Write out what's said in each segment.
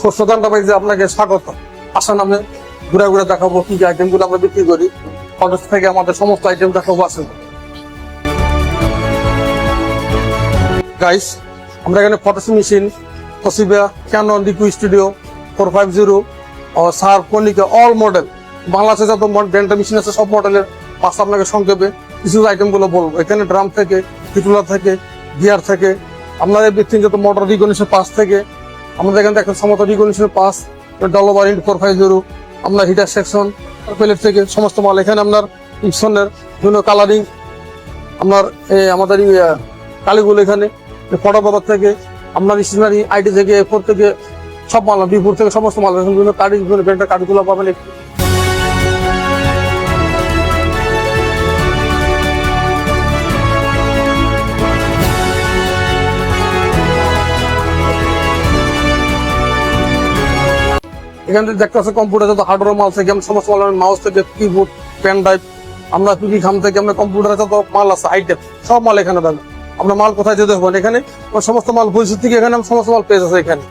শস্যদানটা পাই যে আপনাকে স্বাগত। আসেন আমি ঘুরে ঘুরে দেখাবো কি কি আইটেম গুলো আমরা বিক্রি করি। কলেজ থেকে আমাদের সমস্ত আইটেম দেখাবো। আসেন গাইস, আমরা এখানে photos machine, Toshiba, Canon, liquid studio 450 ও সার, কনিকা অল মডেল বাংলাদেশে যত ব্র্যান্ডের মেশিন আছে সব মডেলের পাঁচ আপনাকে সংক্ষেপে কিছু আইটেম গুলো বলবো। এখানে ড্রাম থেকে, হিটুলার থেকে, গিয়ার থেকে, আপনাদের ব্যক্তিগত মোটর রিকগনিশন পাস থেকে, আমাদের এখানে দেখেন সমস্ত রিকগনিশন পাস, ডলোবার ইন্ট 450, আপনার হিটার সেকশন প্লেট থেকে সমস্ত মাল। এখানে আপনার ইপসনের বিভিন্ন কালারিং, আপনার আমাদের কালিগুলো এখানে ফটো বাবার থেকে, আপনার স্টেশনারি আইটি থেকে, এরপর থেকে সব মাল, বিপুর থেকে সমস্ত মাল, বিভিন্ন কার্ড, বিভিন্ন ব্র্যান্ডের কার্ডগুলো পাবেন। এখান থেকে দেখতে পাচ্ছি কম্পিউটার যত হার্ডওয়্যার মাল থেকে সমস্ত মাল, মাউস থেকে, কিবোর্ড, পেন ড্রাইভ, আমরা পিপি খাম থেকে আমরা কম্পিউটারে যত মাল আছে আইটেম সব মাল এখানে পাবেন। আপনার মাল কোথায় যেতে হবেন, এখানে সমস্ত মাল পরিস্থিতি থেকে এখানে সমস্ত মাল পেয়ে যাচ্ছে। এখানে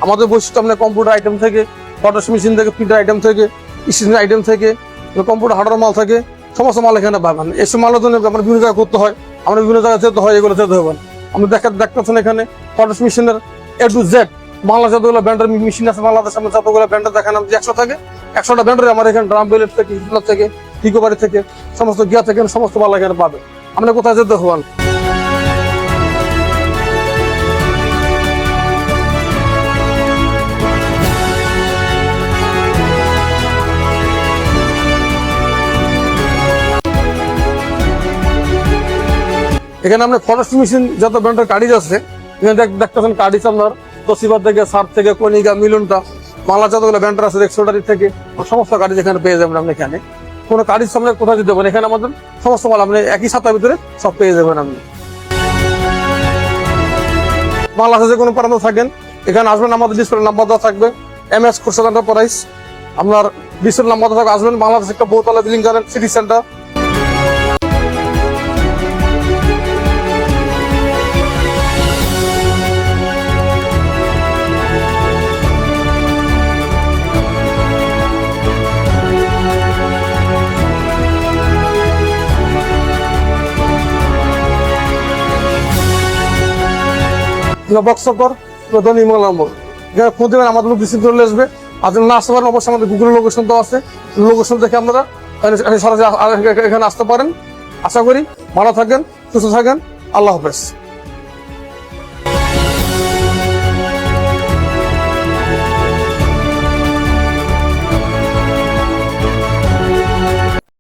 আমাদের বৈশিষ্ট্য আপনার কম্পিউটার আইটেম থেকে, ফটোস মেশিন থেকে, প্রিন্টার আইটেম থেকে, স্টেশনারি আইটেম থেকে, কম্পিউটার হার্ডওয়্যার মাল থাকে, সমস্ত মাল এখানে পাবেন। এসব মালের জন্য আমরা বিভিন্ন জায়গায় করতে হয়, আমরা বিভিন্ন জায়গায় যেতে হয়, এগুলো যেতে হবেন। আপনি দেখতেছেন এখানে ফটোস মেশিনের A to Z বাংলাদেশ যতগুলো ব্র্যান্ডের মেশিন আছে, বাংলাদেশ আমরা যতগুলো ব্র্যান্ডের দেখালাম যে 100 থেকে 100টা ব্র্যান্ডের আমার এখানে ড্রাম বেলেট থেকে, হিটলার থেকে, রিকভারি থেকে, সমস্ত গিয়ার থেকে সমস্ত মাল এখানে পাবে। আপনি কোথায় যেতে হবেন। এখানে আপনার ফটোস মেশিন যত ব্র্যান্ডের কার্ডিজ আছে, এখানে দেখতেছেন কার্ডিজ আপনার তোশিবা থেকে, সার থেকে, কনিকা, মিলনটা, বাংলা যতগুলো ব্র্যান্ডের আছে, এক্সোডারি থেকে সমস্ত কার্ডিজ এখানে পেয়ে যাবেন। আপনি এখানে কোনো কার্ডিজ সামনে কোথায় যেতে পারেন, এখানে আমাদের সমস্ত মাল আপনি একই ছাতার ভিতরে সব পেয়ে যাবেন। আপনি বাংলাদেশে যে কোনো প্রান্ত থাকেন এখানে আসবেন, আমাদের ডিসপ্লে নাম্বার দেওয়া থাকবে, MS খোরশেদ এন্টারপ্রাইজ, আপনার ডিসপ্লে নাম্বার দেওয়া থাকবে। আসবেন, বাংলাদেশ একটা বহুতলা বিল্ডিং জানেন, সিটি সেন্টার। বক্সকর ফোন দেবেন, আমাদের লোক রিসিভ করে আসবে। আর না আসতে পারেন অবশ্যই আমাদের গুগল লোকেশন তো আছে, লোকেশন দেখে আপনারা সরাসরি এখানে আসতে পারেন। আশা করি ভালো থাকেন, সুস্থ থাকেন। আল্লাহ হাফেজ।